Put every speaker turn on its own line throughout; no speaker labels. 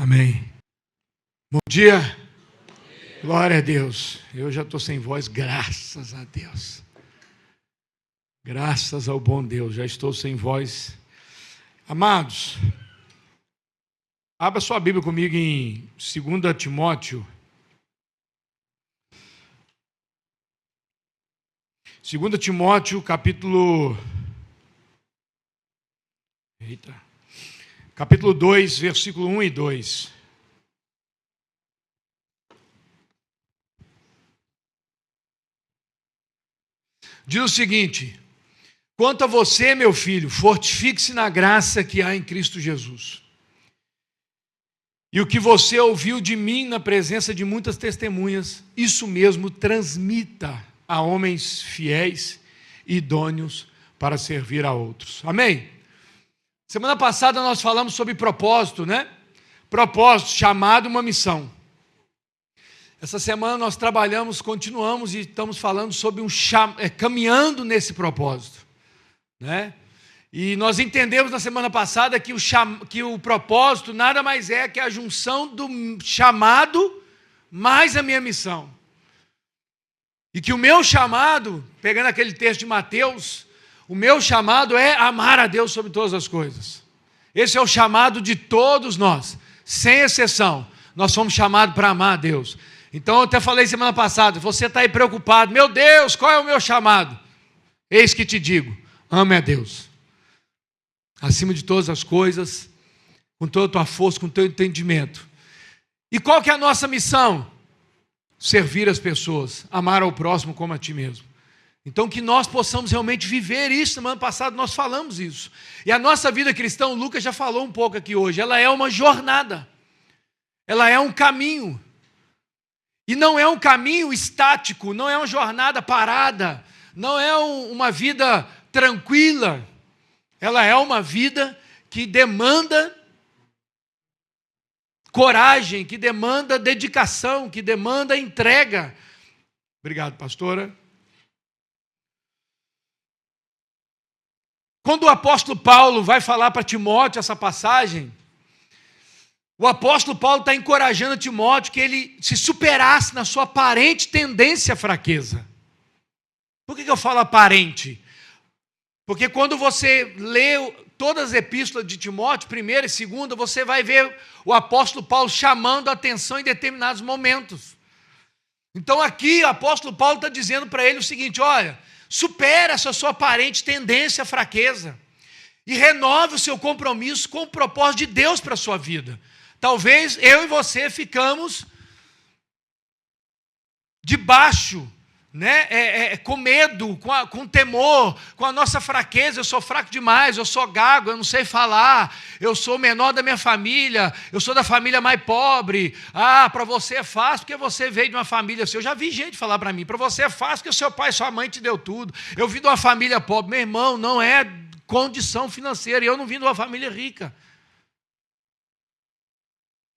Amém. Bom dia. Glória a Deus. Eu já estou sem voz, graças a Deus. Graças ao bom Deus, já estou sem voz. Amados, abra sua Bíblia comigo em 2 Timóteo. 2 Timóteo, capítulo 2, versículo 1 e 2. Diz o seguinte: quanto a você, meu filho, fortifique-se na graça que há em Cristo Jesus. E o que você ouviu de mim na presença de muitas testemunhas, isso mesmo transmita a homens fiéis e idôneos para servir a outros. Amém? Semana passada nós falamos sobre propósito, né? Propósito, chamado, uma missão. Essa semana nós continuamos e estamos falando sobre caminhando nesse propósito, né? E nós entendemos na semana passada que o propósito nada mais é que a junção do chamado mais a minha missão. E que o meu chamado, pegando aquele texto de Mateus, o meu chamado é amar a Deus sobre todas as coisas. Esse é o chamado de todos nós, sem exceção. Nós somos chamados para amar a Deus. Então eu até falei semana passada, você está aí preocupado, meu Deus, qual é o meu chamado? Eis que te digo, ame a Deus. Acima de todas as coisas, com toda a tua força, com todo o entendimento. E qual que é a nossa missão? Servir as pessoas, amar ao próximo como a ti mesmo. Então que nós possamos realmente viver isso. Semana passada nós falamos isso. E a nossa vida cristã, o Lucas já falou um pouco aqui hoje, ela é uma jornada. Ela é um caminho. E não é um caminho estático, não é uma jornada parada, não é uma vida tranquila. Ela é uma vida que demanda coragem, que demanda dedicação, que demanda entrega. Obrigado, pastora. Quando o apóstolo Paulo vai falar para Timóteo essa passagem, o apóstolo Paulo está encorajando Timóteo que ele se superasse na sua aparente tendência à fraqueza. Por que eu falo aparente? Porque quando você lê todas as epístolas de Timóteo, 1ª e 2ª, você vai ver o apóstolo Paulo chamando a atenção em determinados momentos. Então aqui o apóstolo Paulo está dizendo para ele o seguinte: olha, supera essa sua aparente tendência à fraqueza e renove o seu compromisso com o propósito de Deus para a sua vida. Talvez eu e você ficamos debaixo, né? Com medo, com temor, com a nossa fraqueza. Eu sou fraco demais, eu sou gago, eu não sei falar, eu sou o menor da minha família, eu sou da família mais pobre. Para você é fácil porque você veio de uma família assim. Eu já vi gente falar para mim, para você é fácil porque seu pai e sua mãe te deu tudo. Eu vim de uma família pobre. Meu irmão, não é condição financeira, e eu não vim de uma família rica.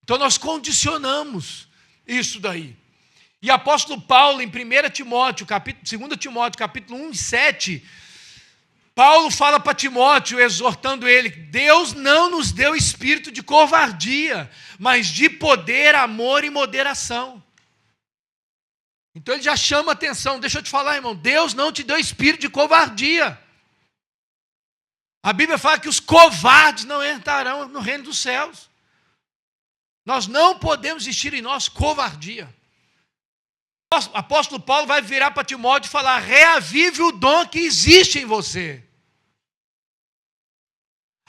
Então nós condicionamos isso daí. E apóstolo Paulo, em 2 Timóteo, capítulo 1 e 7, Paulo fala para Timóteo, exortando ele: Deus não nos deu espírito de covardia, mas de poder, amor e moderação. Então ele já chama a atenção. Deixa eu te falar, irmão, Deus não te deu espírito de covardia. A Bíblia fala que os covardes não entrarão no reino dos céus. Nós não podemos existir em nós covardia. O apóstolo Paulo vai virar para Timóteo e falar: reavive o dom que existe em você.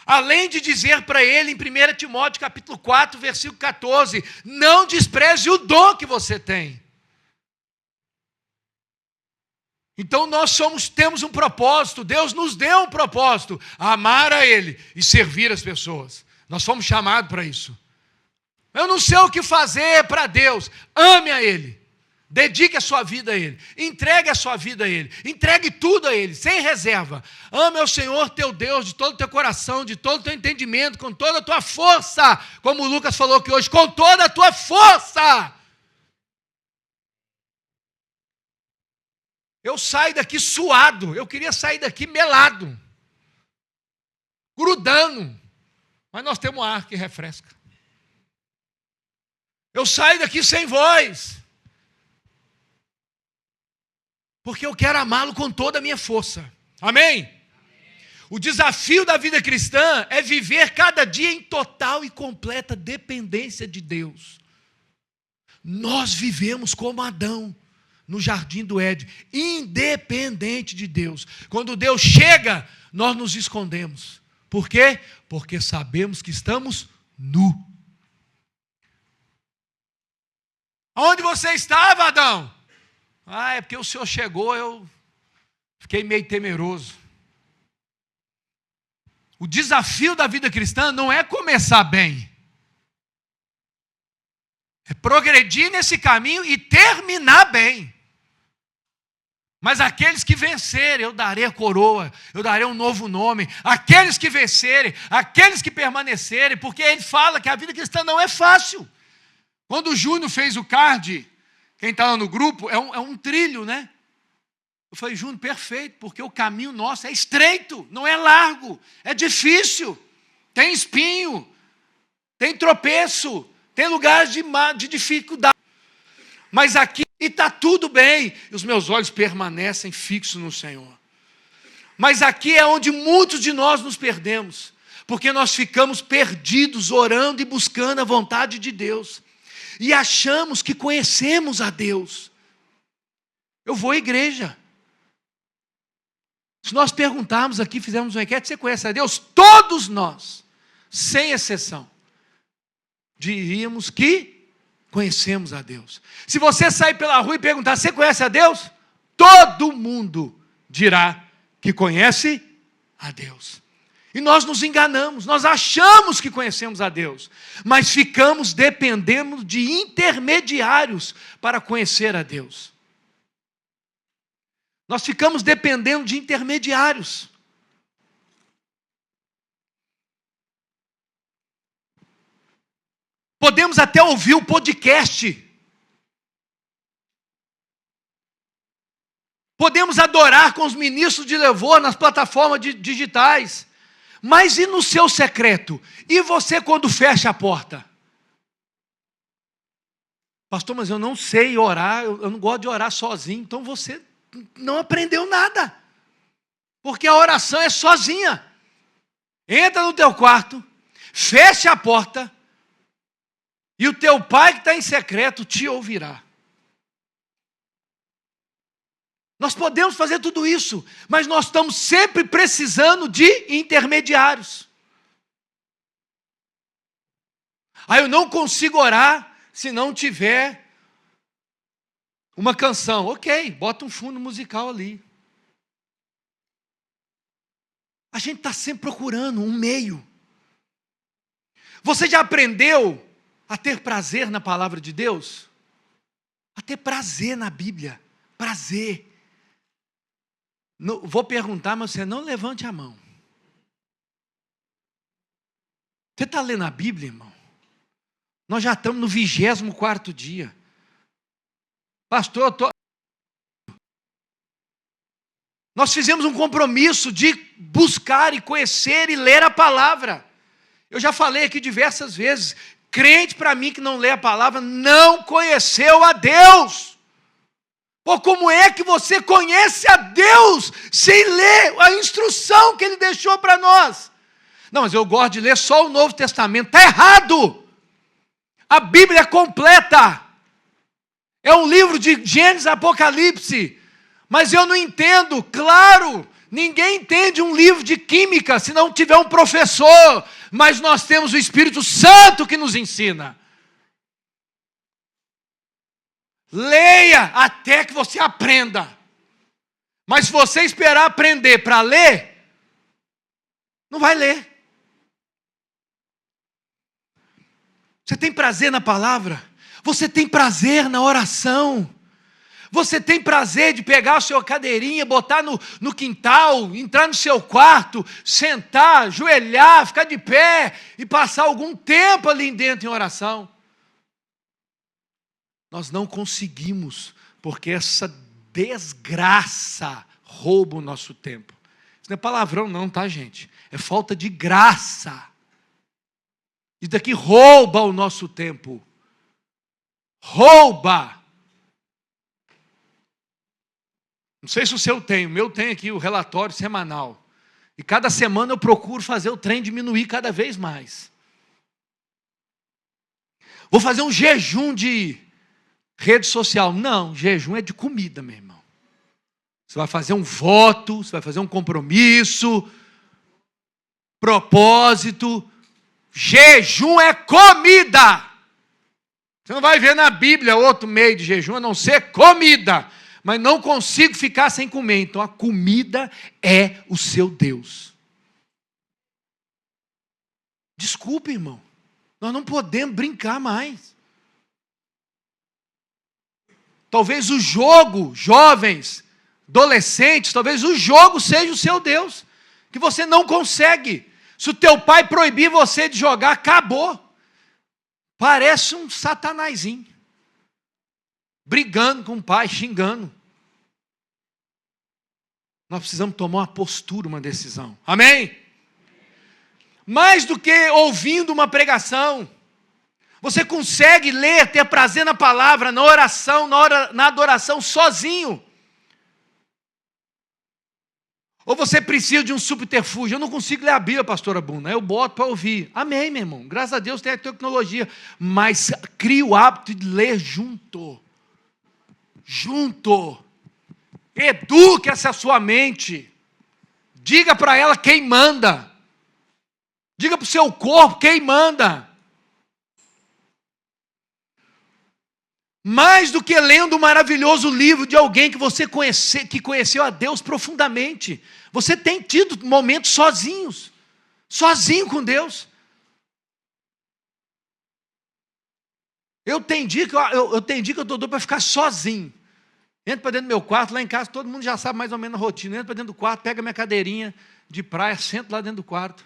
Além de dizer para ele em 1 Timóteo capítulo 4, versículo 14, não despreze o dom que você tem. Então nós temos um propósito, Deus nos deu um propósito: amar a Ele e servir as pessoas. Nós fomos chamados para isso. Eu não sei o que fazer para Deus. Ame a Ele. Dedique a sua vida a Ele. Entregue a sua vida a Ele. Entregue tudo a Ele, sem reserva. Ame ao Senhor teu Deus de todo o teu coração, de todo o teu entendimento, com toda a tua força. Como o Lucas falou aqui hoje, com toda a tua força. Eu saio daqui suado. Eu queria sair daqui melado. Grudando. Mas nós temos ar que refresca. Eu saio daqui sem voz. Porque eu quero amá-lo com toda a minha força. Amém? O desafio da vida cristã é viver cada dia em total e completa dependência de Deus. Nós vivemos como Adão no jardim do Éden, independente de Deus. Quando Deus chega, nós nos escondemos. Por quê? Porque sabemos que estamos nus. Onde você estava, Adão? É porque o Senhor chegou, eu fiquei meio temeroso. O desafio da vida cristã não é começar bem. É progredir nesse caminho e terminar bem. Mas aqueles que vencerem, eu darei a coroa, eu darei um novo nome. Aqueles que vencerem, aqueles que permanecerem, porque ele fala que a vida cristã não é fácil. Quando o Júnior fez o card, quem está lá no grupo, é um trilho, né? Eu falei, Júnior, perfeito, porque o caminho nosso é estreito, não é largo, é difícil, tem espinho, tem tropeço, tem lugares de dificuldade. Mas aqui está tudo bem, e os meus olhos permanecem fixos no Senhor. Mas aqui é onde muitos de nós nos perdemos, porque nós ficamos perdidos, orando e buscando a vontade de Deus, e achamos que conhecemos a Deus. Eu vou à igreja. Se nós perguntarmos aqui, fizermos uma enquete, você conhece a Deus? Todos nós, sem exceção, diríamos que conhecemos a Deus. Se você sair pela rua e perguntar, você conhece a Deus? Todo mundo dirá que conhece a Deus. E nós nos enganamos, nós achamos que conhecemos a Deus, mas ficamos dependendo de intermediários para conhecer a Deus. Nós ficamos dependendo de intermediários. Podemos até ouvir o podcast. Podemos adorar com os ministros de louvor nas plataformas digitais. Mas e no seu secreto? E você quando fecha a porta? Pastor, mas eu não sei orar, eu não gosto de orar sozinho. Então você não aprendeu nada. Porque a oração é sozinha. Entra no teu quarto, fecha a porta, e o teu pai que está em secreto te ouvirá. Nós podemos fazer tudo isso, mas nós estamos sempre precisando de intermediários. Eu não consigo orar se não tiver uma canção. Ok, bota um fundo musical ali. A gente está sempre procurando um meio. Você já aprendeu a ter prazer na palavra de Deus? A ter prazer na Bíblia. Prazer. Vou perguntar, mas você não levante a mão. Você está lendo a Bíblia, irmão? Nós já estamos no 24º dia. Pastor, nós fizemos um compromisso de buscar e conhecer e ler a palavra. Eu já falei aqui diversas vezes, crente para mim que não lê a palavra, não conheceu a Deus. Pô, como é que você conhece a Deus sem ler a instrução que Ele deixou para nós? Não, mas eu gosto de ler só o Novo Testamento. Está errado. A Bíblia é completa. É um livro de Gênesis e Apocalipse. Mas eu não entendo, claro, ninguém entende um livro de química se não tiver um professor. Mas nós temos o Espírito Santo que nos ensina. Leia até que você aprenda. Mas se você esperar aprender para ler, não vai ler. Você tem prazer na palavra? Você tem prazer na oração? Você tem prazer de pegar a sua cadeirinha, botar no quintal, entrar no seu quarto, sentar, ajoelhar, ficar de pé e passar algum tempo ali dentro em oração? Nós não conseguimos, porque essa desgraça rouba o nosso tempo. Isso não é palavrão não, tá, gente? É falta de graça. Isso daqui rouba o nosso tempo. rouba. Não sei se o seu tem, o meu tem aqui o relatório semanal. E cada semana eu procuro fazer o trem diminuir cada vez mais. Vou fazer um jejum de rede social. Não, jejum é de comida, meu irmão. Você vai fazer um voto, você vai fazer um compromisso, propósito. Jejum é comida. Você não vai ver na Bíblia outro meio de jejum, a não ser comida. Mas não consigo ficar sem comer. Então a comida é o seu Deus. Desculpe, irmão. Nós não podemos brincar mais. Talvez o jogo, jovens, adolescentes, talvez o jogo seja o seu Deus. Que você não consegue. Se o teu pai proibir você de jogar, acabou. Parece um satanazinho. Brigando com o pai, xingando. Nós precisamos tomar uma postura, uma decisão. Amém? Mais do que ouvindo uma pregação, você consegue ler, ter prazer na palavra, na oração, na adoração, sozinho. Ou você precisa de um subterfúgio. Eu não consigo ler a Bíblia, pastora Buna. Eu boto para ouvir. Amém, meu irmão. Graças a Deus tem a tecnologia. Mas cria o hábito de ler junto. Junto. Eduque essa sua mente. Diga para ela quem manda. Diga para o seu corpo quem manda. Mais do que lendo um maravilhoso livro de alguém que conheceu a Deus profundamente. Você tem tido momentos sozinhos. Sozinho com Deus. Eu tenho dia que eu estou doido para ficar sozinho. Entro para dentro do meu quarto, lá em casa todo mundo já sabe mais ou menos a rotina. Entro para dentro do quarto, pego a minha cadeirinha de praia, sento lá dentro do quarto.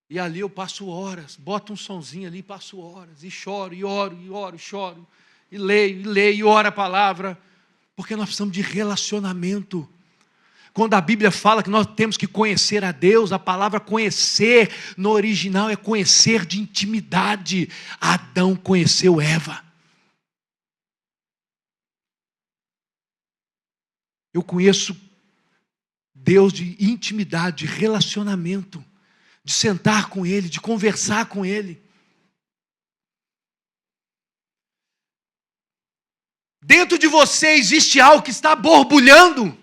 E ali eu passo horas, boto um sonzinho ali, passo horas, e choro, e oro, choro, e leio, e oro a palavra, porque nós precisamos de relacionamento. Quando a Bíblia fala que nós temos que conhecer a Deus, a palavra conhecer, no original é conhecer de intimidade. Adão conheceu Eva. Eu conheço Deus de intimidade, de relacionamento. De sentar com Ele, de conversar com Ele. Dentro de você existe algo que está borbulhando.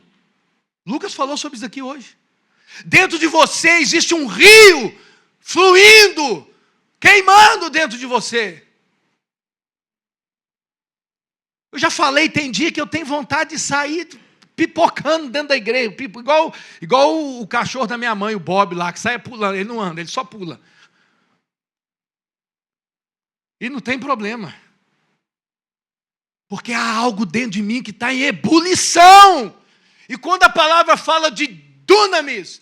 Lucas falou sobre isso aqui hoje. Dentro de você existe um rio fluindo, queimando dentro de você. Eu já falei, tem dia que eu tenho vontade de sair pipocando dentro da igreja, igual o cachorro da minha mãe, o Bob lá, que sai pulando, ele não anda, ele só pula. E não tem problema. Porque há algo dentro de mim que está em ebulição. E quando a palavra fala de dunamis,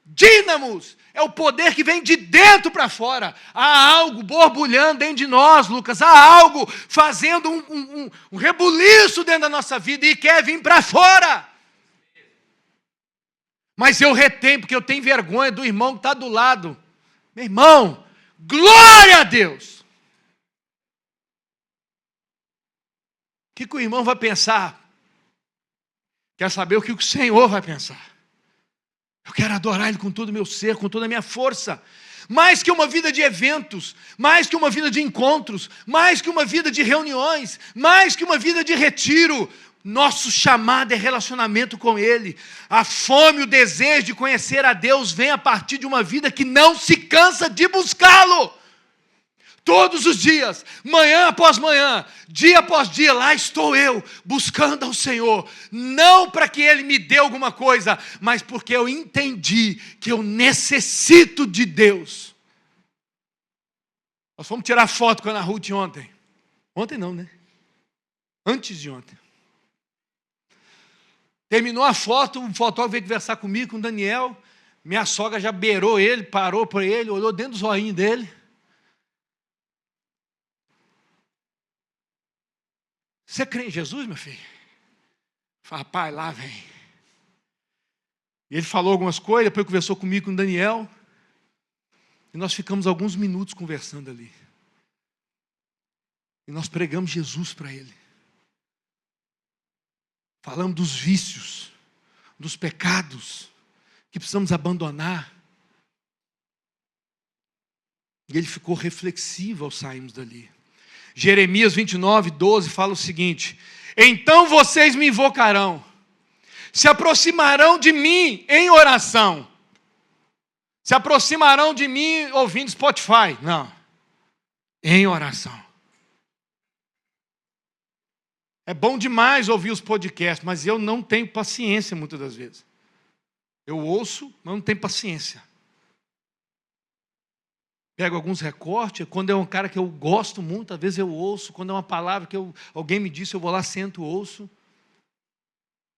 dínamos, é o poder que vem de dentro para fora. Há algo borbulhando dentro de nós, Lucas. Há algo fazendo um rebuliço dentro da nossa vida e quer vir para fora. Mas eu retenho, porque eu tenho vergonha do irmão que está do lado. Meu irmão, glória a Deus. O que o irmão vai pensar? Quer saber o que o Senhor vai pensar? Eu quero adorar Ele com todo o meu ser, com toda a minha força. Mais que uma vida de eventos, mais que uma vida de encontros, mais que uma vida de reuniões, mais que uma vida de retiro. Nosso chamado é relacionamento com Ele. A fome, o desejo de conhecer a Deus vem a partir de uma vida que não se cansa de buscá-lo. Todos os dias, manhã após manhã, dia após dia, lá estou eu, buscando ao Senhor. Não para que Ele me dê alguma coisa, mas porque eu entendi que eu necessito de Deus. Nós fomos tirar foto com a Ana Ruth ontem. Ontem não, né? Antes de ontem. Terminou a foto, o fotógrafo veio conversar comigo, com o Daniel. Minha sogra já beirou ele, parou para ele, olhou dentro do zoinho dele. Você crê em Jesus, meu filho? Fala, pai, lá vem. E ele falou algumas coisas, depois conversou comigo, com o Daniel. E nós ficamos alguns minutos conversando ali. E nós pregamos Jesus para ele. Falamos dos vícios, dos pecados que precisamos abandonar. E ele ficou reflexivo ao sairmos dali. Jeremias 29:12 fala o seguinte: então vocês me invocarão, se aproximarão de mim em oração. Se aproximarão de mim ouvindo Spotify. Não. Em oração. É bom demais ouvir os podcasts, mas eu não tenho paciência muitas das vezes. Eu ouço, mas não tenho paciência. Pego alguns recortes, quando é um cara que eu gosto muito, às vezes eu ouço, quando é uma palavra que alguém me disse, eu vou lá, sento, ouço.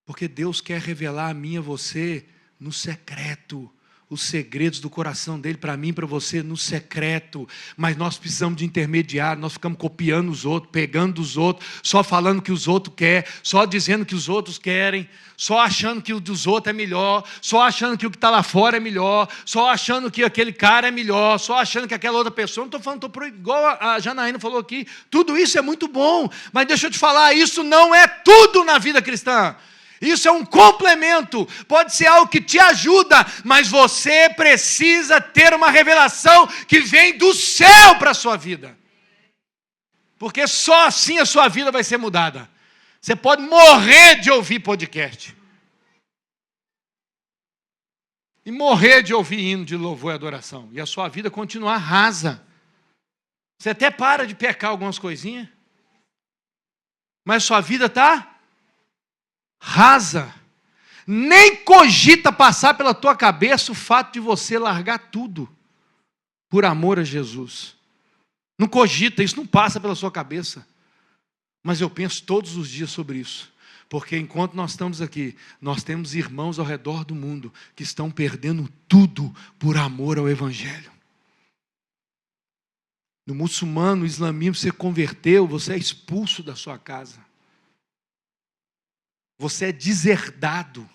Porque Deus quer revelar a mim e a você no secreto, os segredos do coração dele para mim e para você no secreto. Mas nós precisamos de intermediário, nós ficamos copiando os outros, pegando os outros, só falando o que os outros querem, só dizendo o que os outros querem, só achando que o dos outros é melhor, só achando que o que está lá fora é melhor, só achando que aquele cara é melhor, só achando que aquela outra pessoa, não estou falando, igual a Janaína falou aqui, tudo isso é muito bom, mas deixa eu te falar, isso não é tudo na vida cristã. Isso é um complemento, pode ser algo que te ajuda, mas você precisa ter uma revelação que vem do céu para a sua vida. Porque só assim a sua vida vai ser mudada. Você pode morrer de ouvir podcast. E morrer de ouvir hino de louvor e adoração. E a sua vida continuar rasa. Você até para de pecar algumas coisinhas. Mas a sua vida está rasa. Nem cogita passar pela tua cabeça o fato de você largar tudo por amor a Jesus. Não cogita, isso não passa pela sua cabeça. Mas eu penso todos os dias sobre isso. Porque enquanto nós estamos aqui, nós temos irmãos ao redor do mundo que estão perdendo tudo por amor ao Evangelho. No muçulmano, no islamismo, você converteu, você é expulso da sua casa. Você é deserdado.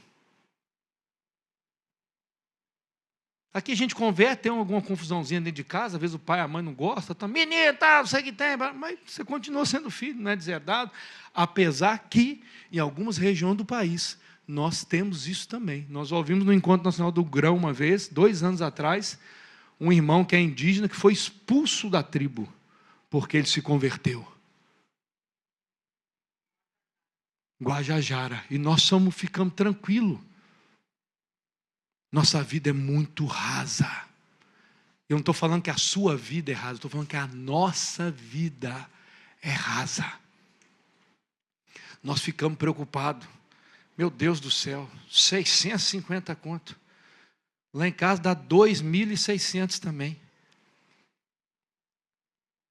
Aqui a gente converte, tem alguma confusãozinha dentro de casa, às vezes o pai e a mãe não gostam, tá, menino, tá, não sei o que tem, mas você continua sendo filho, não é deserdado, apesar que, em algumas regiões do país, nós temos isso também. Nós ouvimos no Encontro Nacional do Grão uma vez, 2 anos atrás, um irmão que é indígena, que foi expulso da tribo, porque ele se converteu. Guajajara, e nós ficamos tranquilos. Nossa vida é muito rasa. Eu não estou falando que a sua vida é rasa, estou falando que a nossa vida é rasa. Nós ficamos preocupados. Meu Deus do céu, 650 conto. Lá em casa dá 2.600 também.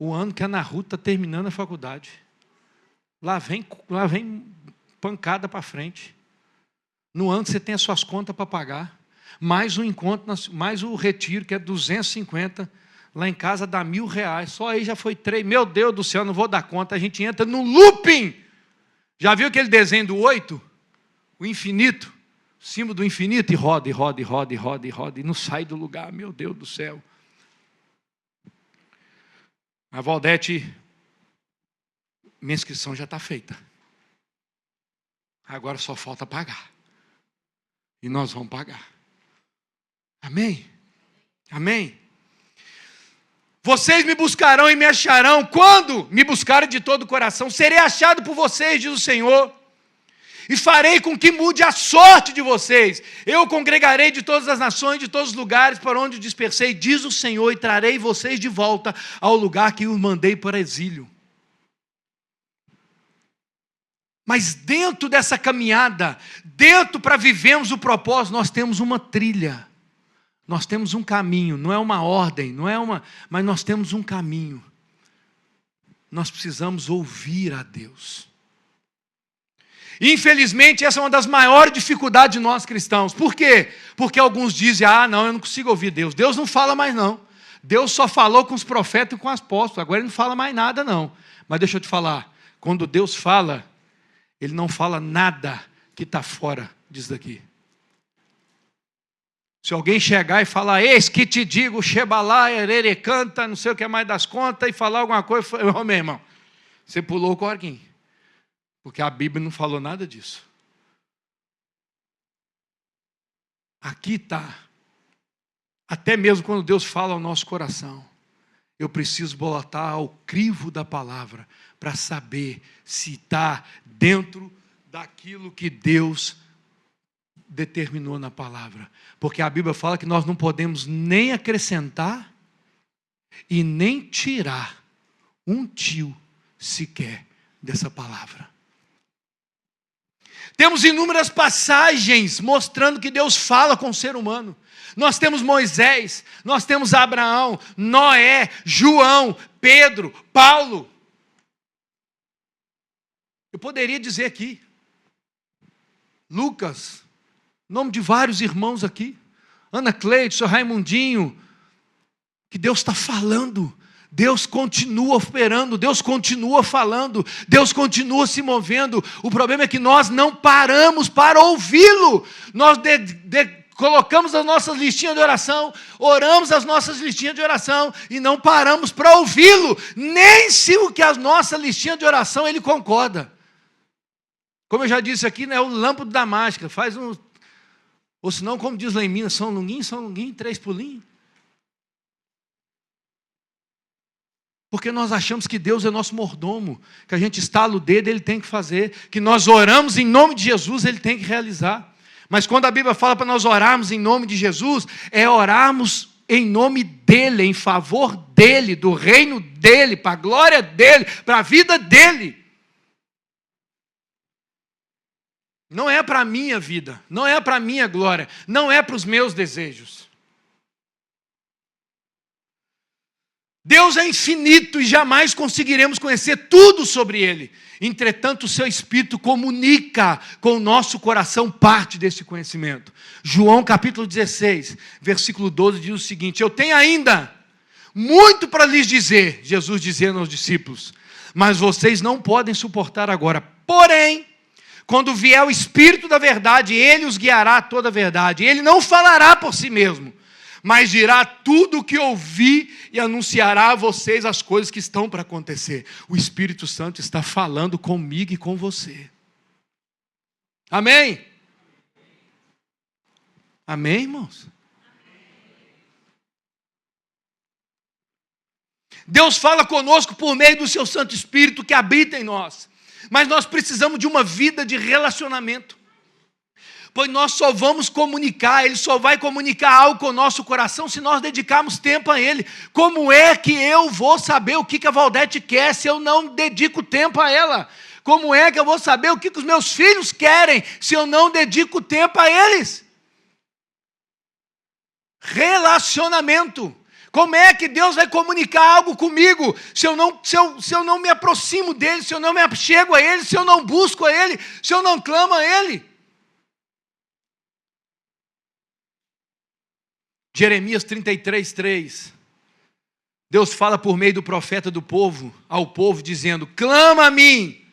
O ano que a Ana Ruth está terminando a faculdade. Lá vem pancada para frente. No ano que você tem as suas contas para pagar. Mais um encontro, mais o retiro, que é 250. Lá em casa dá R$1.000. Só aí já foi 3. Meu Deus do céu, não vou dar conta. A gente entra no looping. Já viu aquele desenho do 8? O infinito. O símbolo do infinito. E roda, e roda, e roda, e roda, e roda. E não sai do lugar. Meu Deus do céu. A Valdete, minha inscrição já está feita. Agora só falta pagar. E nós vamos pagar. Amém? Amém? Vocês me buscarão e me acharão. Quando me buscarem de todo o coração, serei achado por vocês, diz o Senhor. E farei com que mude a sorte de vocês. Eu congregarei de todas as nações, de todos os lugares para onde dispersei, diz o Senhor, e trarei vocês de volta ao lugar que os mandei para exílio. Mas dentro dessa caminhada, dentro para vivermos o propósito, nós temos uma trilha. Nós temos um caminho, não é uma ordem, mas nós temos um caminho. Nós precisamos ouvir a Deus. Infelizmente, essa é uma das maiores dificuldades de nós cristãos. Por quê? Porque alguns dizem, não, eu não consigo ouvir Deus. Deus não fala mais não. Deus só falou com os profetas e com os apóstolos. Agora ele não fala mais nada não. Mas deixa eu te falar, quando Deus fala, Ele não fala nada que está fora disso daqui. Se alguém chegar e falar, eis que te digo, Shebalá, Erere, canta, não sei o que mais das contas, e falar alguma coisa, meu irmão, Você pulou o corguinho, porque a Bíblia não falou nada disso. Aqui está. Até mesmo quando Deus fala ao nosso coração, eu preciso botar ao crivo da palavra para saber se está dentro daquilo que Deus determinou na palavra. Porque a Bíblia fala que nós não podemos nem acrescentar e nem tirar um tio sequer dessa palavra. Temos inúmeras passagens mostrando que Deus fala com o ser humano. Nós temos Moisés, nós temos Abraão, Noé, João, Pedro, Paulo. Eu poderia dizer aqui, Lucas, nome de vários irmãos aqui, Ana Cleide, seu Raimundinho, que Deus está falando, Deus continua operando, Deus continua falando, Deus continua se movendo. O problema é que nós não paramos para ouvi-lo. Nós colocamos as nossas listinhas de oração, oramos as nossas listinhas de oração e não paramos para ouvi-lo, nem se o que as nossas listinhas de oração ele concorda. Como eu já disse aqui, né, o lâmpada da mágica, faz um, ou senão, como diz lá em Minas, São Longuinho, 3 pulinhos. Porque nós achamos que Deus é nosso mordomo, que a gente estala o dedo, Ele tem que fazer, que nós oramos em nome de Jesus, Ele tem que realizar. Mas quando a Bíblia fala para nós orarmos em nome de Jesus, é orarmos em nome dEle, em favor dEle, do reino dEle, para a glória dEle, para a vida dEle. Não é para a minha vida, não é para a minha glória, não é para os meus desejos. Deus é infinito e jamais conseguiremos conhecer tudo sobre Ele. Entretanto, o seu Espírito comunica com o nosso coração parte desse conhecimento. João capítulo 16, versículo 12 diz o seguinte: eu tenho ainda muito para lhes dizer, Jesus dizendo aos discípulos, mas vocês não podem suportar agora. Porém, quando vier o Espírito da verdade, Ele os guiará a toda a verdade. Ele não falará por si mesmo, mas dirá tudo o que ouvi e anunciará a vocês as coisas que estão para acontecer. O Espírito Santo está falando comigo e com você. Amém? Amém, irmãos? Deus fala conosco por meio do seu Santo Espírito que habita em nós. Mas nós precisamos de uma vida de relacionamento. Pois nós só vamos comunicar, Ele só vai comunicar algo com o nosso coração se nós dedicarmos tempo a Ele. Como é que eu vou saber o que a Valdete quer se eu não dedico tempo a ela? Como é que eu vou saber o que os meus filhos querem se eu não dedico tempo a eles? Relacionamento. Como é que Deus vai comunicar algo comigo se eu não me aproximo dEle, se eu não me achego a Ele, se eu não busco a Ele, se eu não clamo a Ele? Jeremias 33, 3. Deus fala por meio do profeta do povo, ao povo, dizendo: clama a mim,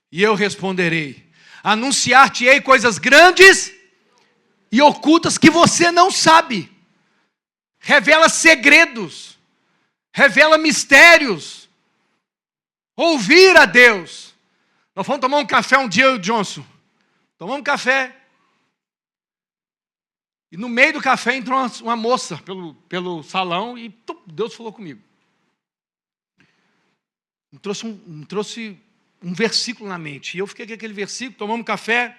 e eu responderei. Anunciar-te-ei coisas grandes e ocultas que você não sabe. Revela segredos, revela mistérios. Ouvir a Deus. Nós fomos tomar um café um dia, eu e o Johnson. Tomamos um café. E no meio do café entrou uma moça pelo salão e Deus falou comigo. Me trouxe um versículo na mente. E eu fiquei com aquele versículo, tomamos um café,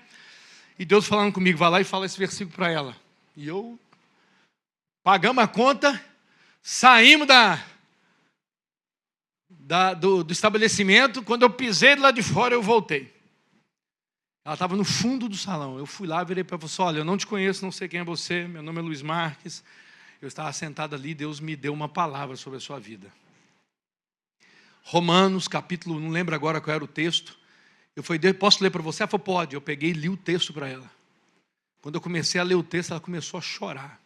e Deus falando comigo, vai lá e fala esse versículo para ela. E eu, pagamos a conta, saímos do estabelecimento, quando eu pisei lá de fora, eu voltei. Ela estava no fundo do salão. Eu fui lá, virei para ela e falei: olha, eu não te conheço, não sei quem é você, meu nome é Luiz Marques. Eu estava sentado ali, Deus me deu uma palavra sobre a sua vida. Romanos, capítulo, não lembro agora qual era o texto. Eu falei: posso ler para você? Ela falou: pode. Eu peguei e li o texto para ela. Quando eu comecei a ler o texto, ela começou a chorar.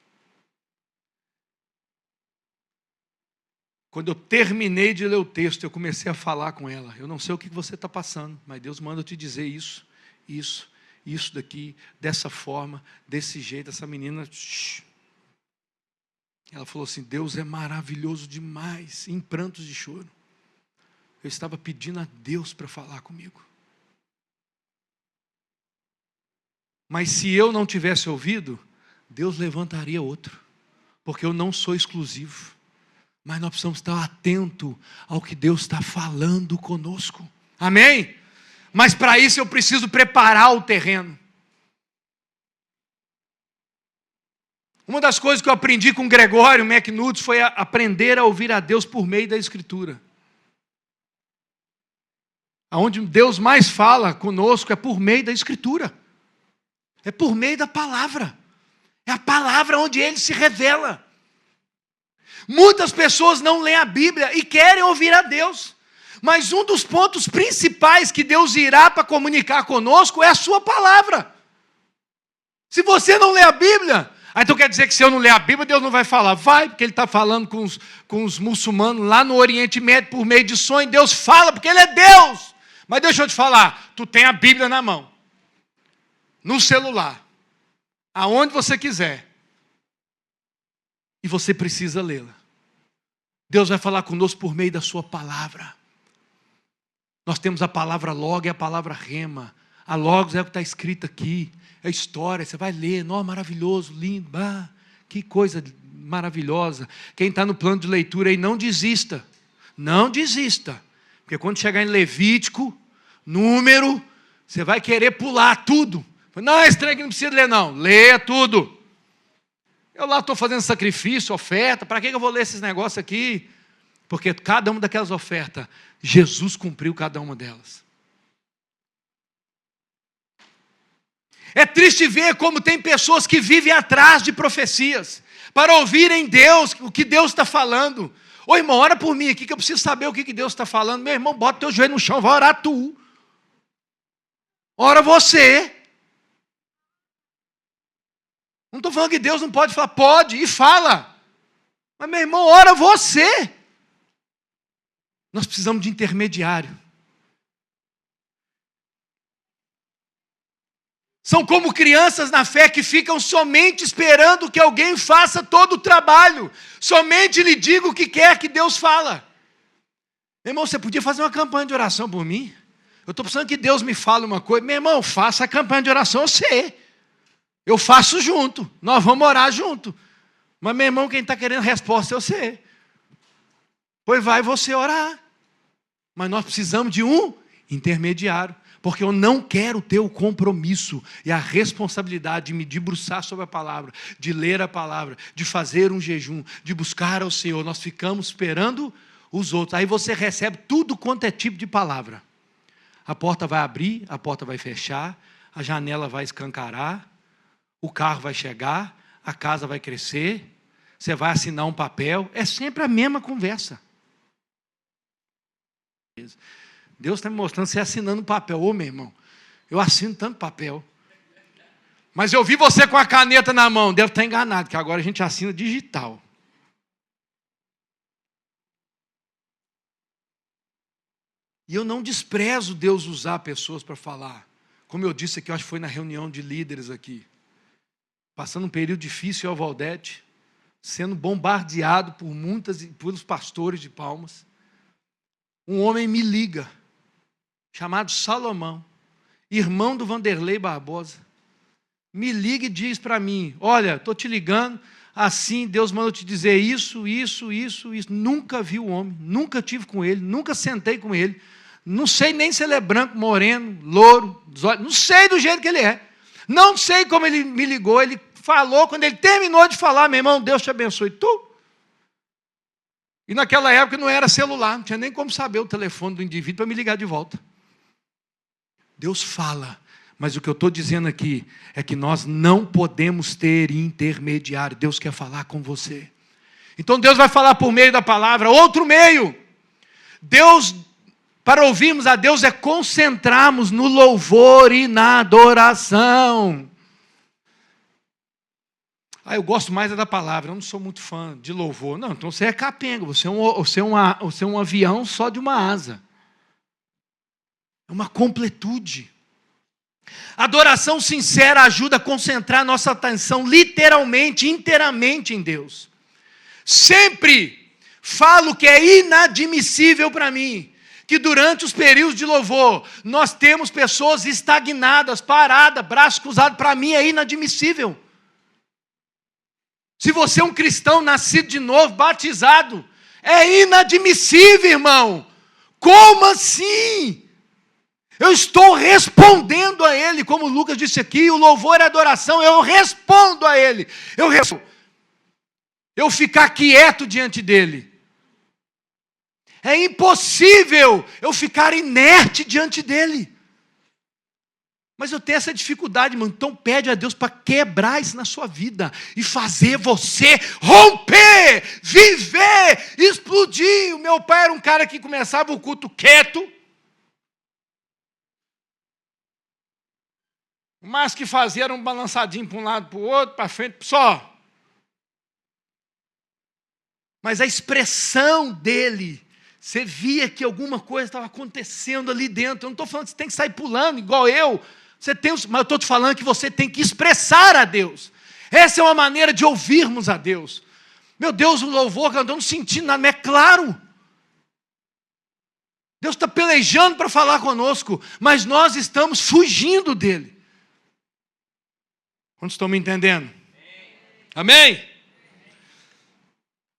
Quando eu terminei de ler o texto, eu comecei a falar com ela. Eu não sei o que você está passando, mas Deus manda eu te dizer isso daqui, dessa forma, desse jeito. Essa menina, ela falou assim: Deus é maravilhoso demais, em prantos de choro. Eu estava pedindo a Deus para falar comigo. Mas se eu não tivesse ouvido, Deus levantaria outro. Porque eu não sou exclusivo. Mas nós precisamos estar atentos ao que Deus está falando conosco. Amém? Mas para isso eu preciso preparar o terreno. Uma das coisas que eu aprendi com Gregório McNulty foi aprender a ouvir a Deus por meio da Escritura. Aonde Deus mais fala conosco é por meio da Escritura. É por meio da palavra. É a palavra onde Ele se revela. Muitas pessoas não leem a Bíblia e querem ouvir a Deus. Mas um dos pontos principais que Deus irá para comunicar conosco é a sua palavra. Se você não lê a Bíblia, então quer dizer que se eu não ler a Bíblia, Deus não vai falar. Vai, porque Ele está falando com os muçulmanos lá no Oriente Médio por meio de sonho. Deus fala, porque Ele é Deus. Mas deixa eu te falar, tu tem a Bíblia na mão. No celular. Aonde você quiser. E você precisa lê-la. Deus vai falar conosco por meio da sua palavra. Nós temos a palavra log e a palavra rema. A logos é o que está escrito aqui. É história, você vai ler. Nossa, maravilhoso, lindo. Ah, que coisa maravilhosa. Quem está no plano de leitura aí, não desista. Não desista. Porque quando chegar em Levítico, Número, você vai querer pular tudo. Não, é estranho que não precisa ler não. Leia tudo. Eu lá estou fazendo sacrifício, oferta. Para que eu vou ler esses negócios aqui? Porque cada uma daquelas ofertas, Jesus cumpriu cada uma delas. É triste ver como tem pessoas que vivem atrás de profecias, para ouvirem Deus, o que Deus está falando. Ô irmão, ora por mim aqui, que eu preciso saber o que Deus está falando. Meu irmão, bota teu joelho no chão, vai orar tu. Ora você. Não estou falando que Deus não pode falar, pode, e fala. Mas meu irmão, ora você. Nós precisamos de intermediário. São como crianças na fé que ficam somente esperando que alguém faça todo o trabalho. Somente lhe diga o que quer que Deus fala. Meu irmão, você podia fazer uma campanha de oração por mim? Eu estou precisando que Deus me fale uma coisa. Meu irmão, faça a campanha de oração você. Eu faço junto. Nós vamos orar junto. Mas meu irmão, quem está querendo resposta é você. Pois vai você orar. Mas nós precisamos de um intermediário. Porque eu não quero ter o compromisso e a responsabilidade de me debruçar sobre a palavra, de ler a palavra, de fazer um jejum, de buscar ao Senhor. Nós ficamos esperando os outros. Aí você recebe tudo quanto é tipo de palavra. A porta vai abrir, a porta vai fechar, a janela vai escancarar, o carro vai chegar, a casa vai crescer, você vai assinar um papel. É sempre a mesma conversa. Deus está me mostrando você assinando papel. Ô, meu irmão, eu assino tanto papel. Mas eu vi você com a caneta na mão. Deve estar enganado, que agora a gente assina digital. E eu não desprezo Deus usar pessoas para falar. Como eu disse aqui, eu acho que foi na reunião de líderes aqui. Passando um período difícil em Alvaldete, sendo bombardeado pelos pastores de Palmas. Um homem me liga, chamado Salomão, irmão do Vanderlei Barbosa, me liga e diz para mim, olha, estou te ligando, assim, Deus mandou te dizer isso. Nunca vi o homem, nunca tive com ele, nunca sentei com ele, não sei nem se ele é branco, moreno, louro, não sei do jeito que ele é, não sei como ele me ligou, ele falou, quando ele terminou de falar, meu irmão, Deus te abençoe, tu. E naquela época não era celular, não tinha nem como saber o telefone do indivíduo para me ligar de volta. Deus fala, mas o que eu estou dizendo aqui é que nós não podemos ter intermediário. Deus quer falar com você. Então Deus vai falar por meio da palavra. Outro meio, Deus, para ouvirmos a Deus é concentrarmos no louvor e na adoração. Eu gosto mais da palavra, eu não sou muito fã de louvor. Não, então você é capenga, você é um avião só de uma asa. É uma completude. Adoração sincera ajuda a concentrar nossa atenção literalmente, inteiramente em Deus. Sempre falo que é inadmissível para mim que durante os períodos de louvor, nós temos pessoas estagnadas, paradas, braços cruzados. Para mim é inadmissível. Se você é um cristão nascido de novo, batizado, é inadmissível, irmão. Como assim? Eu estou respondendo a Ele, como o Lucas disse aqui, o louvor é adoração, eu respondo a Ele. Eu ficar quieto diante dEle. É impossível eu ficar inerte diante dEle. Mas eu tenho essa dificuldade, irmão. Então pede a Deus para quebrar isso na sua vida e fazer você romper, viver, explodir. O meu pai era um cara que começava o culto quieto, mas que fazia era um balançadinho para um lado, para o outro, para frente, só. Mas a expressão dele, você via que alguma coisa estava acontecendo ali dentro. Eu não estou falando que você tem que sair pulando igual eu. Mas eu estou te falando que você tem que expressar a Deus. Essa é uma maneira de ouvirmos a Deus. Meu Deus, o louvor que eu não sentindo nada, mas é claro. Deus está pelejando para falar conosco, mas nós estamos fugindo dele. Quantos estão me entendendo? Amém?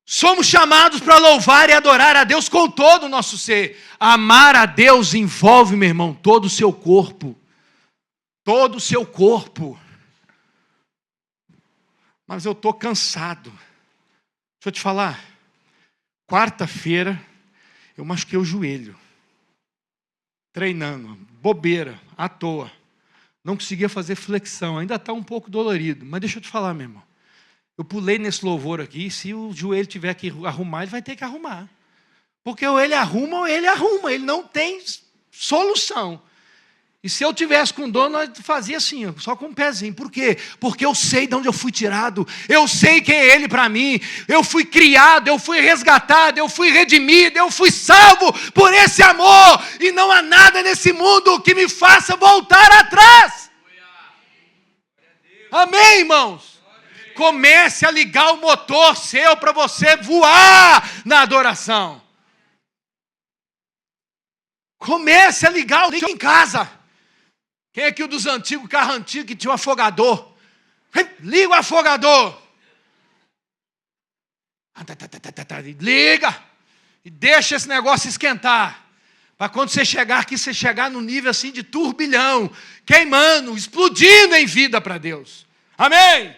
Somos chamados para louvar e adorar a Deus com todo o nosso ser. Amar a Deus envolve, meu irmão, todo o seu corpo. Todo o seu corpo. Mas eu estou cansado. Deixa eu te falar. Quarta-feira, eu machuquei o joelho. Treinando, bobeira, à toa. Não conseguia fazer flexão, ainda está um pouco dolorido. Mas deixa eu te falar, meu irmão. Eu pulei nesse louvor aqui, se o joelho tiver que arrumar, ele vai ter que arrumar. Porque ou ele arruma, ele não tem solução. E se eu tivesse com dor, nós fazia assim, só com um pezinho. Por quê? Porque eu sei de onde eu fui tirado, eu sei quem é Ele para mim, eu fui criado, eu fui resgatado, eu fui redimido, eu fui salvo por esse amor, e não há nada nesse mundo que me faça voltar atrás. Amém, irmãos? Comece a ligar o motor seu para você voar na adoração. Comece a ligar, liga em casa. Quem é aqui dos antigos, carro antigo que tinha um afogador? Liga o afogador. Liga. E deixa esse negócio esquentar. Para quando você chegar aqui, você chegar no nível assim de turbilhão, queimando, explodindo em vida para Deus. Amém?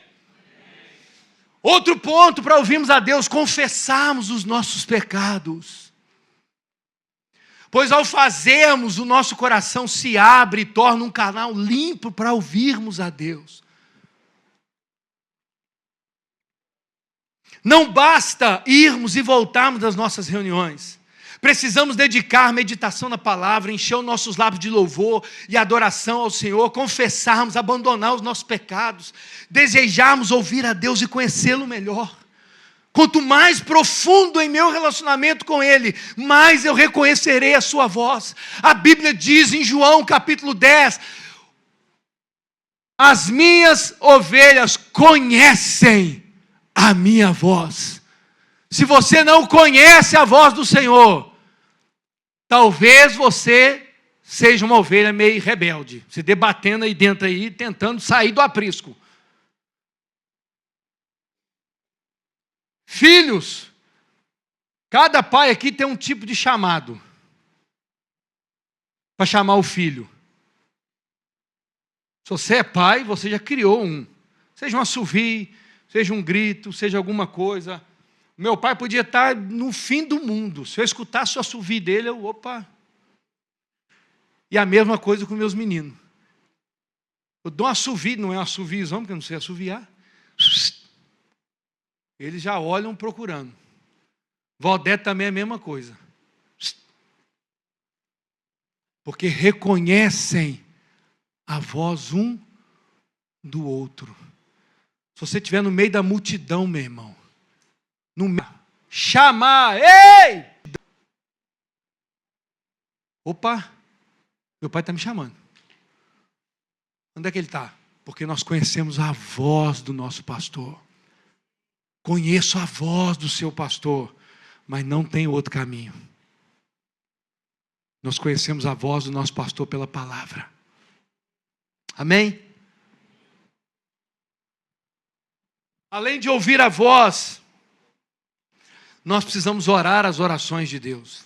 Outro ponto para ouvirmos a Deus, confessarmos os nossos pecados. Pois ao fazermos, o nosso coração se abre e torna um canal limpo para ouvirmos a Deus. Não basta irmos e voltarmos das nossas reuniões. Precisamos dedicar meditação na palavra, encher os nossos lábios de louvor e adoração ao Senhor, confessarmos, abandonar os nossos pecados, desejarmos ouvir a Deus e conhecê-lo melhor. Quanto mais profundo em meu relacionamento com Ele, mais eu reconhecerei a sua voz. A Bíblia diz em João capítulo 10, as minhas ovelhas conhecem a minha voz. Se você não conhece a voz do Senhor, talvez você seja uma ovelha meio rebelde, se debatendo aí dentro aí, tentando sair do aprisco. Filhos, cada pai aqui tem um tipo de chamado para chamar o filho. Se você é pai, você já criou um. Seja um assovio, seja um grito, seja alguma coisa. Meu pai podia estar no fim do mundo. Se eu escutasse o assovio dele, opa. E a mesma coisa com meus meninos. Eu dou um assovio, não é um assoviozão, porque eu não sei assoviar. Eles já olham procurando. Valdete também é a mesma coisa. Porque reconhecem a voz um do outro. Se você estiver no meio da multidão, meu irmão, chamar, ei! Opa, meu pai está me chamando. Onde é que ele está? Porque nós conhecemos a voz do nosso pastor. Conheço a voz do seu pastor, mas não tem outro caminho. Nós conhecemos a voz do nosso pastor pela palavra. Amém? Além de ouvir a voz, nós precisamos orar as orações de Deus.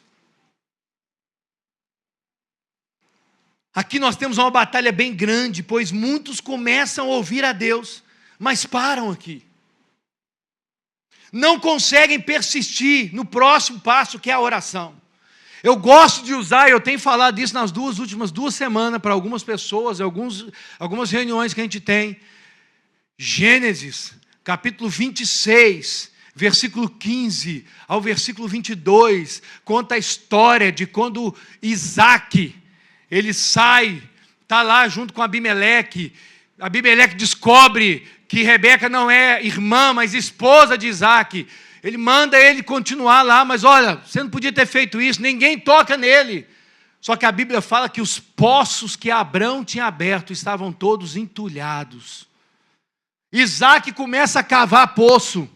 Aqui nós temos uma batalha bem grande, pois muitos começam a ouvir a Deus, mas param aqui. Não conseguem persistir no próximo passo, que é a oração. Eu gosto de usar, eu tenho falado isso nas últimas 2 semanas para algumas pessoas, algumas reuniões que a gente tem. Gênesis, capítulo 26, versículo 15 ao versículo 22, conta a história de quando Isaac, ele sai, está lá junto com Abimeleque descobre que Rebeca não é irmã, mas esposa de Isaac. Ele manda ele continuar lá, mas olha, você não podia ter feito isso, ninguém toca nele. Só que a Bíblia fala que os poços que Abrão tinha aberto estavam todos entulhados. Isaac começa a cavar poço.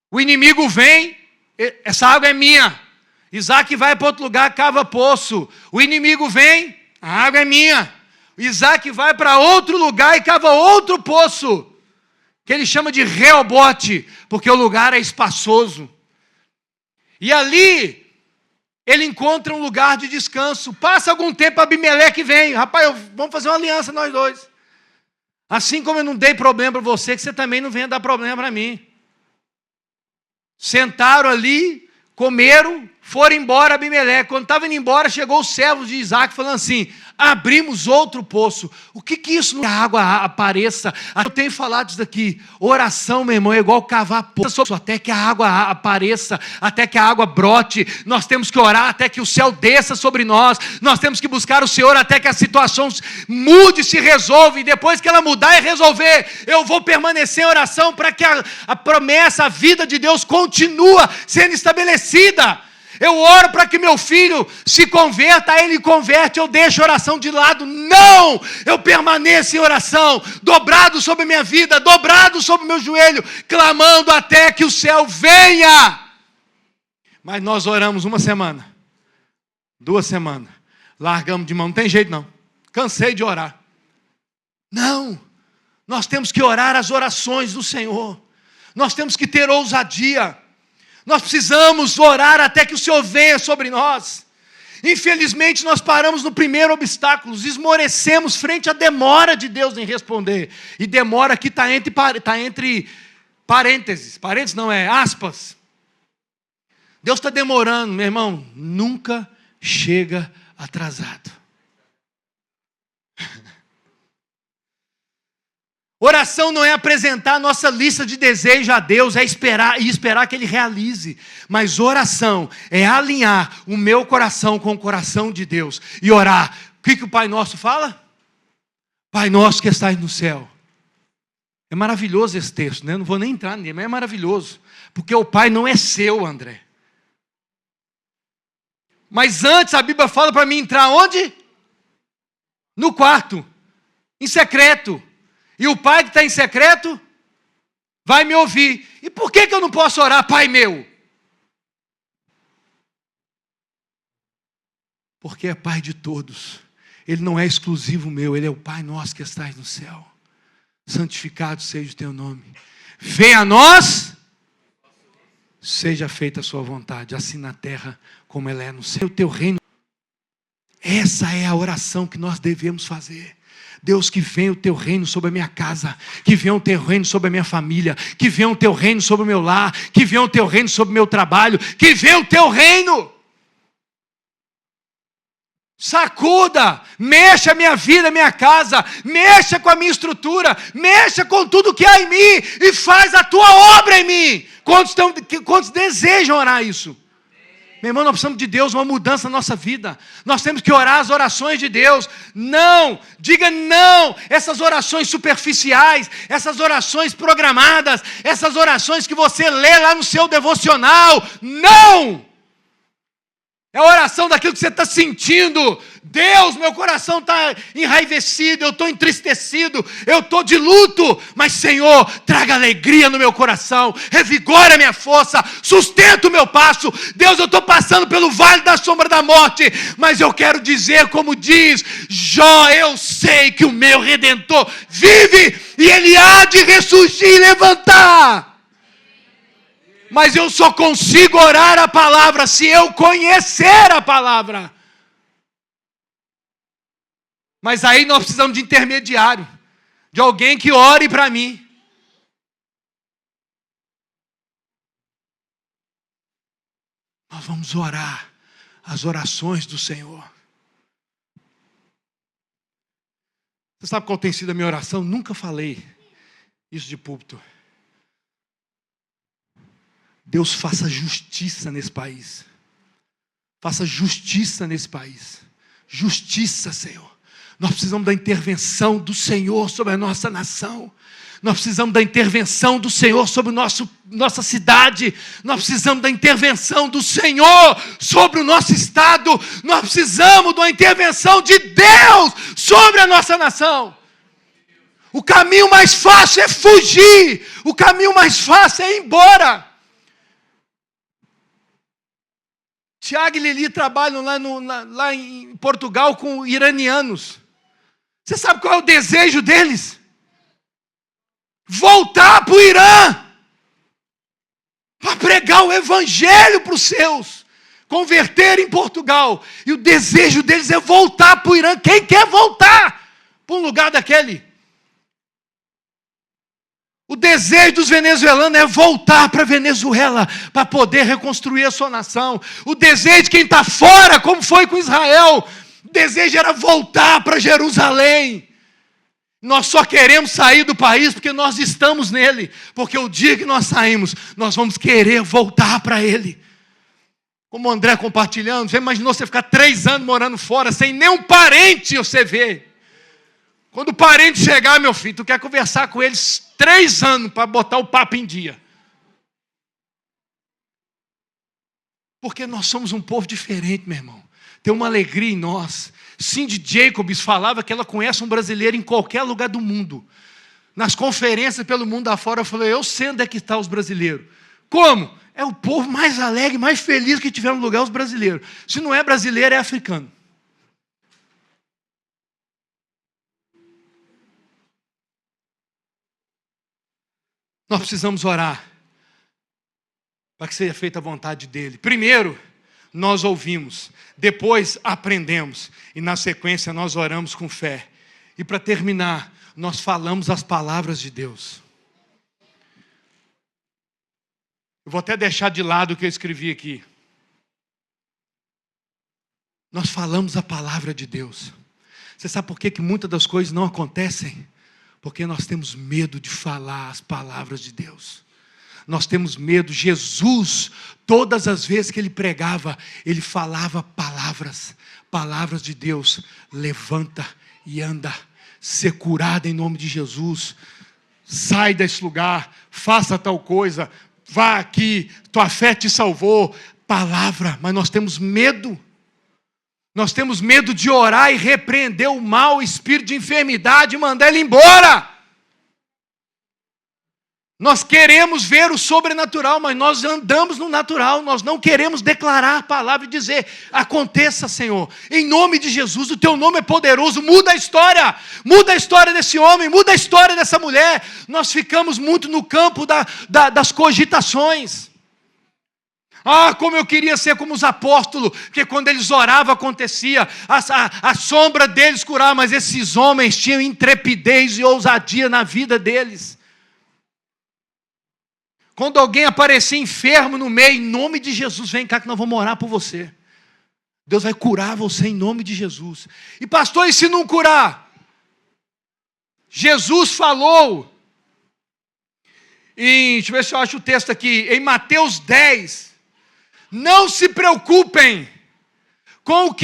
O inimigo vem, essa água é minha. Isaac vai para outro lugar, cava poço. O inimigo vem, a água é minha. Isaac vai para outro lugar e cava outro poço, que ele chama de Reobote, porque o lugar é espaçoso. E ali, ele encontra um lugar de descanso. Passa algum tempo, Abimeleque vem. Rapaz, vamos fazer uma aliança nós dois. Assim como eu não dei problema para você, que você também não venha dar problema para mim. Sentaram ali, comeram, foram embora Abimeleque. Quando estava indo embora, chegou os servos de Isaac falando assim: abrimos outro poço. O que isso não é? A água apareça. Eu tenho falado isso daqui. Oração, meu irmão, é igual cavar poço. Até que a água apareça, até que a água brote. Nós temos que orar até que o céu desça sobre nós. Nós temos que buscar o Senhor até que a situação mude, se resolva. E depois que ela mudar e resolver, eu vou permanecer em oração para que a promessa, a vida de Deus continua sendo estabelecida. Eu oro para que meu filho se converta, aí ele converte, eu deixo a oração de lado. Não! Eu permaneço em oração, dobrado sobre a minha vida, dobrado sobre o meu joelho, clamando até que o céu venha. Mas nós oramos 1 semana, 2 semanas, largamos de mão, não tem jeito não, cansei de orar. Não, nós temos que orar as orações do Senhor, nós temos que ter ousadia. Nós precisamos orar até que o Senhor venha sobre nós. Infelizmente, nós paramos no primeiro obstáculo, esmorecemos frente à demora de Deus em responder. E demora aqui está entre parênteses. Parênteses não, é aspas. Deus está demorando, meu irmão, nunca chega atrasado. Oração não é apresentar a nossa lista de desejos a Deus, é esperar que Ele realize. Mas oração é alinhar o meu coração com o coração de Deus e orar. O que o Pai Nosso fala? Pai Nosso que estás no céu. É maravilhoso esse texto, né? Não vou nem entrar nele, mas é maravilhoso. Porque o Pai não é seu, André. Mas antes a Bíblia fala para mim entrar onde? No quarto, em secreto. E o Pai que está em secreto vai me ouvir. E por que eu não posso orar, Pai meu? Porque é Pai de todos. Ele não é exclusivo meu, Ele é o Pai nosso que estás no céu. Santificado seja o teu nome. Venha a nós, seja feita a sua vontade, assim na terra como ela é no céu. O teu reino. Essa é a oração que nós devemos fazer. Deus, que venha o teu reino sobre a minha casa, que venha o teu reino sobre a minha família, que venha o teu reino sobre o meu lar, que venha o teu reino sobre o meu trabalho, que venha o teu reino. Sacuda, mexa a minha vida, a minha casa, mexa com a minha estrutura, mexa com tudo que há em mim e faz a tua obra em mim. Quantos desejam orar isso? Meu irmão, nós precisamos de Deus, uma mudança na nossa vida. Nós temos que orar as orações de Deus. Não, diga não, essas orações superficiais, essas orações programadas, essas orações que você lê lá no seu devocional. Não! É a oração daquilo que você está sentindo Deus, meu coração está enraivecido, eu estou entristecido, eu estou de luto, mas Senhor, traga alegria no meu coração, revigora a minha força, sustenta o meu passo. Deus, eu estou passando pelo vale da sombra da morte, mas eu quero dizer, como diz Jó, eu sei que o meu Redentor vive e Ele há de ressurgir e levantar. Mas eu só consigo orar a palavra se eu conhecer a palavra. Mas aí nós precisamos de intermediário, de alguém que ore para mim. Nós vamos orar as orações do Senhor. Você sabe qual tem sido a minha oração? Nunca falei isso de púlpito. Deus faça justiça nesse país. Faça justiça nesse país. Justiça, Senhor. Nós precisamos da intervenção do Senhor sobre a nossa nação. Nós precisamos da intervenção do Senhor sobre nossa cidade. Nós precisamos da intervenção do Senhor sobre o nosso estado. Nós precisamos da intervenção de Deus sobre a nossa nação. O caminho mais fácil é fugir. O caminho mais fácil é ir embora. Tiago e Lili trabalham lá em Portugal com iranianos. Você sabe qual é o desejo deles? Voltar para o Irã. Para pregar o evangelho para os seus. Converter em Portugal. E o desejo deles é voltar para o Irã. Quem quer voltar para um lugar daquele? O desejo dos venezuelanos é voltar para a Venezuela, para poder reconstruir a sua nação. O desejo de quem está fora, como foi com Israel, o desejo era voltar para Jerusalém. Nós só queremos sair do país porque nós estamos nele. Porque o dia que nós saímos, nós vamos querer voltar para ele. Como o André compartilhando, você imaginou você ficar 3 anos morando fora, sem nenhum parente você ver. Quando o parente chegar, meu filho, tu quer conversar com eles 3 anos para botar o papo em dia. Porque nós somos um povo diferente, meu irmão. Tem uma alegria em nós. Cindy Jacobs falava que ela conhece um brasileiro em qualquer lugar do mundo. Nas conferências pelo mundo afora, eu falei, eu sei onde é que estão os brasileiros. Como? É o povo mais alegre, mais feliz que tiver no lugar, os brasileiros. Se não é brasileiro, é africano. Nós precisamos orar para que seja feita a vontade dEle. Primeiro, nós ouvimos. Depois, aprendemos. E na sequência, nós oramos com fé. E para terminar, nós falamos as palavras de Deus. Eu vou até deixar de lado o que eu escrevi aqui. Nós falamos a palavra de Deus. Você sabe por que muitas das coisas não acontecem? Porque nós temos medo de falar as palavras de Deus. Nós temos medo. Jesus, todas as vezes que ele pregava, ele falava palavras de Deus. Levanta e anda, ser curado em nome de Jesus. Sai desse lugar, faça tal coisa, vá aqui, tua fé te salvou. Palavra, mas nós temos medo. Nós temos medo de orar e repreender o mau espírito de enfermidade e mandar ele embora. Nós queremos ver o sobrenatural, mas nós andamos no natural. Nós não queremos declarar a palavra e dizer, aconteça, Senhor. Em nome de Jesus, o teu nome é poderoso. Muda a história. Muda a história desse homem. Muda a história dessa mulher. Nós ficamos muito no campo das cogitações. Ah, como eu queria ser como os apóstolos, porque quando eles oravam acontecia, a sombra deles curava, mas esses homens tinham intrepidez e ousadia na vida deles. Quando alguém aparecer enfermo no meio, em nome de Jesus, vem cá que nós vamos orar por você. Deus vai curar você em nome de Jesus. E pastor, e se não curar? Jesus falou, deixa eu ver se eu acho o texto aqui, em Mateus 10, não se preocupem com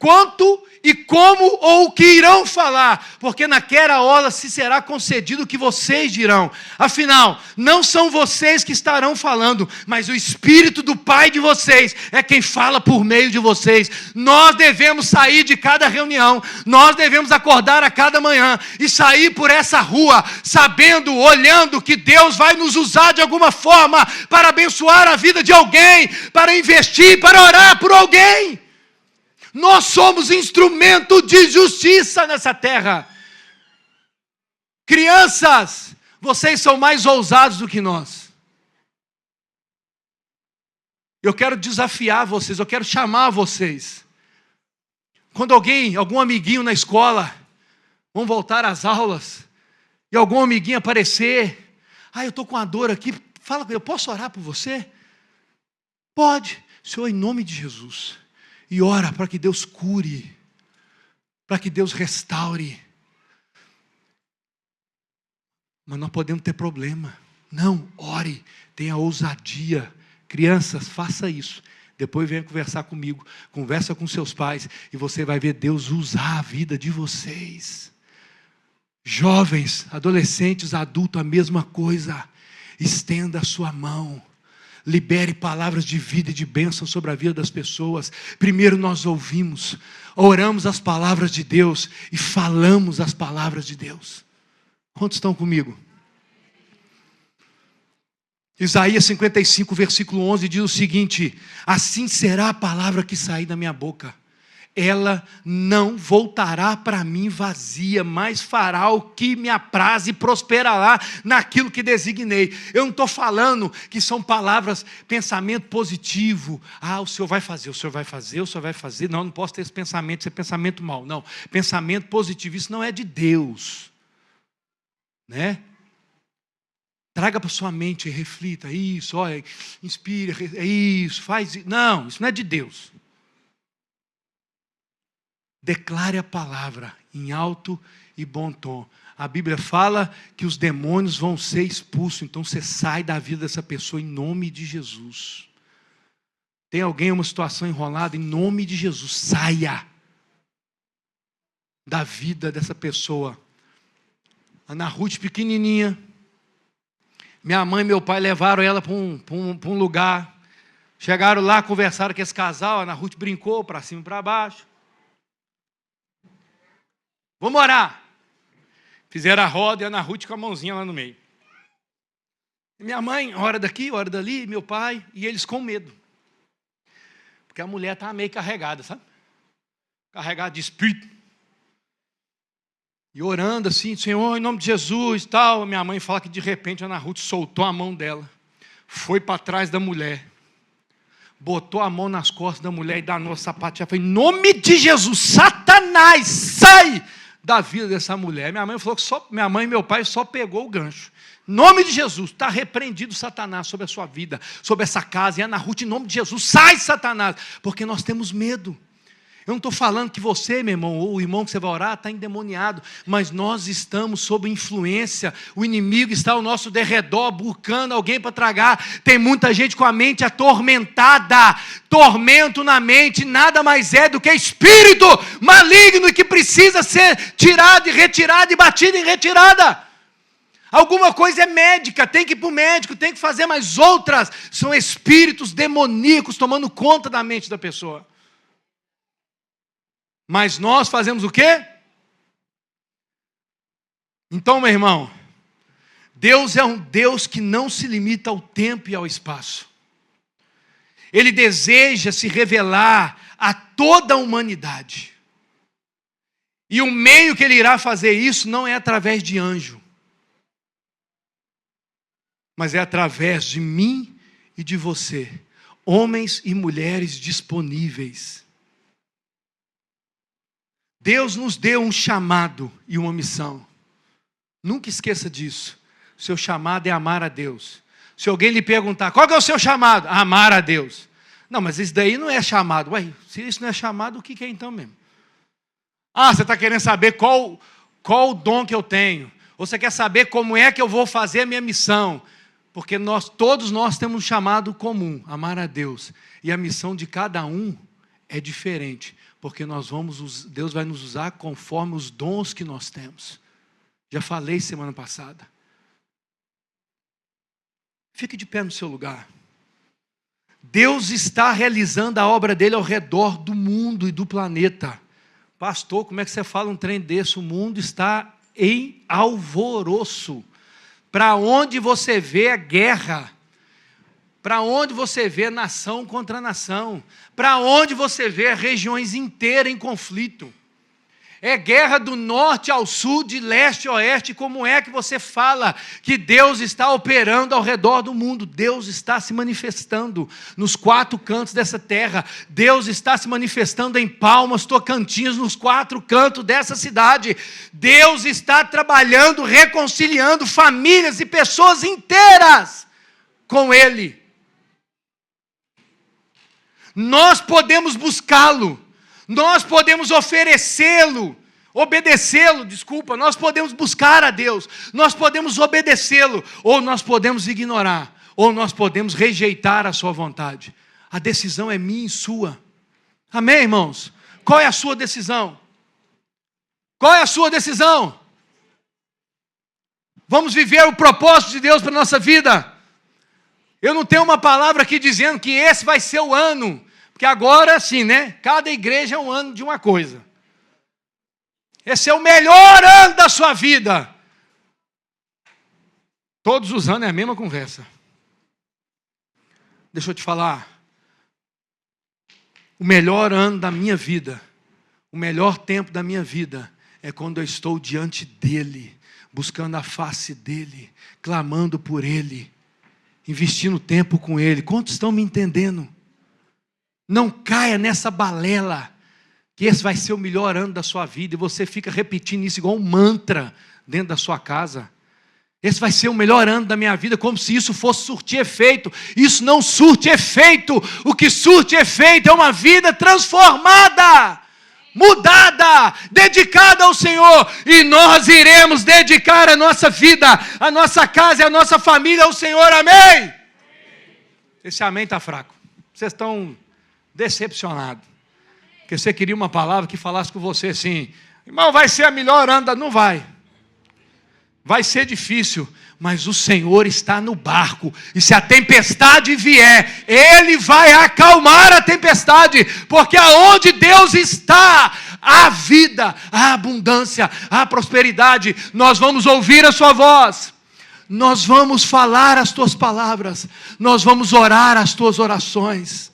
quanto e como ou o que irão falar, porque naquela hora se será concedido o que vocês dirão. Afinal, não são vocês que estarão falando, mas o Espírito do Pai de vocês é quem fala por meio de vocês. Nós devemos sair de cada reunião, nós devemos acordar a cada manhã e sair por essa rua, sabendo, olhando que Deus vai nos usar de alguma forma para abençoar a vida de alguém, para investir, para orar por alguém. Nós somos instrumento de justiça nessa terra. Crianças, vocês são mais ousados do que nós. Eu quero desafiar vocês, eu quero chamar vocês. Quando algum amiguinho na escola, vão voltar às aulas, e algum amiguinho aparecer, eu estou com uma dor aqui, fala, eu posso orar por você? Pode, Senhor, em nome de Jesus. E ora para que Deus cure, para que Deus restaure. Mas nós podemos ter problema. Não, ore, tenha ousadia. Crianças, faça isso. Depois venha conversar comigo, conversa com seus pais, e você vai ver Deus usar a vida de vocês. Jovens, adolescentes, adultos, a mesma coisa. Estenda a sua mão. Libere palavras de vida e de bênção sobre a vida das pessoas. Primeiro nós ouvimos, oramos as palavras de Deus e falamos as palavras de Deus. Quantos estão comigo? Isaías 55, versículo 11 diz o seguinte: assim será a palavra que sair da minha boca. Ela não voltará para mim vazia, mas fará o que me apraz e prosperará naquilo que designei. Eu não estou falando que são palavras, pensamento positivo. O Senhor vai fazer, o Senhor vai fazer, o Senhor vai fazer. Não posso ter esse pensamento, esse é pensamento mau. Não, pensamento positivo, isso não é de Deus. Né? Traga para sua mente e reflita, isso, olha, inspire, é isso, faz isso. Não, isso não é de Deus. Declare a palavra em alto e bom tom. A Bíblia fala que os demônios vão ser expulsos. Então você sai da vida dessa pessoa em nome de Jesus. Tem alguém em uma situação enrolada? Em nome de Jesus, saia da vida dessa pessoa. Ana Ruth pequenininha. Minha mãe e meu pai levaram ela para um lugar. Chegaram lá, conversaram com esse casal. A Ana Ruth brincou para cima e para baixo. Vamos orar. Fizeram a roda e a Ana Ruth com a mãozinha lá no meio. Minha mãe, ora daqui, ora dali, meu pai, e eles com medo. Porque a mulher estava meio carregada, sabe? Carregada de espírito. E orando assim, Senhor, em nome de Jesus, tal. Minha mãe fala que de repente a Ana Ruth soltou a mão dela. Foi para trás da mulher. Botou a mão nas costas da mulher e danou a sapateada. Falei, em nome de Jesus, Satanás, sai da vida dessa mulher. Minha mãe falou que minha mãe e meu pai só pegou o gancho. Em nome de Jesus, está repreendido Satanás sobre a sua vida, sobre essa casa. E Ana Ruth, em nome de Jesus, sai Satanás, porque nós temos medo. Eu não estou falando que você, meu irmão, ou o irmão que você vai orar, está endemoniado, mas nós estamos sob influência, o inimigo está ao nosso derredor, buscando alguém para tragar. Tem muita gente com a mente atormentada, tormento na mente, nada mais é do que espírito maligno que precisa ser tirado e retirado e batido em retirada. Alguma coisa é médica, tem que ir para o médico, tem que fazer, mas outras são espíritos demoníacos tomando conta da mente da pessoa. Mas nós fazemos o quê? Então, meu irmão, Deus é um Deus que não se limita ao tempo e ao espaço. Ele deseja se revelar a toda a humanidade. E o meio que Ele irá fazer isso não é através de anjo, mas é através de mim e de você, homens e mulheres disponíveis. Deus nos deu um chamado e uma missão. Nunca esqueça disso. O seu chamado é amar a Deus. Se alguém lhe perguntar, qual que é o seu chamado? Amar a Deus. Não, mas isso daí não é chamado. Ué, se isso não é chamado, o que é então mesmo? Você está querendo saber qual o dom que eu tenho. Ou você quer saber como é que eu vou fazer a minha missão. Porque todos nós temos um chamado comum, amar a Deus. E a missão de cada um é diferente, porque Deus vai nos usar conforme os dons que nós temos. Já falei semana passada. Fique de pé no seu lugar. Deus está realizando a obra dele ao redor do mundo e do planeta. Pastor, como é que você fala um trem desse? O mundo está em alvoroço. Para onde você vê a guerra, para onde você vê nação contra nação, para onde você vê regiões inteiras em conflito. É guerra do norte ao sul, de leste a oeste. Como é que você fala que Deus está operando ao redor do mundo? Deus está se manifestando nos 4 cantos dessa terra. Deus está se manifestando em Palmas, Tocantins, nos 4 cantos dessa cidade. Deus está trabalhando, reconciliando famílias e pessoas inteiras com Ele. Nós podemos buscá-lo. Nós podemos obedecê-lo, nós podemos buscar a Deus, nós podemos obedecê-lo, ou nós podemos ignorar, ou nós podemos rejeitar a sua vontade. A decisão é minha e sua. Amém, irmãos? Qual é a sua decisão? Qual é a sua decisão? Vamos viver o propósito de Deus para a nossa vida. Eu não tenho uma palavra aqui dizendo que esse vai ser o ano. Porque agora sim, né? Cada igreja é um ano de uma coisa. Esse é o melhor ano da sua vida. Todos os anos é a mesma conversa. Deixa eu te falar. O melhor ano da minha vida, o melhor tempo da minha vida, é quando eu estou diante dEle, buscando a face dEle, clamando por Ele, investindo tempo com Ele. Quantos estão me entendendo? Não caia nessa balela, que esse vai ser o melhor ano da sua vida, e você fica repetindo isso igual um mantra dentro da sua casa. Esse vai ser o melhor ano da minha vida, como se isso fosse surtir efeito. Isso não surte efeito. O que surte efeito é uma vida transformada, mudada, dedicada ao Senhor. E nós iremos dedicar a nossa vida, a nossa casa e a nossa família ao Senhor. Amém? Esse amém está fraco. Vocês estão decepcionado, porque você queria uma palavra que falasse com você assim: irmão, vai ser a melhor ano. Não vai ser difícil, mas o Senhor está no barco, e se a tempestade vier, Ele vai acalmar a tempestade, porque aonde Deus está, há vida, há abundância, há prosperidade. Nós vamos ouvir a sua voz, nós vamos falar as tuas palavras, nós vamos orar as tuas orações.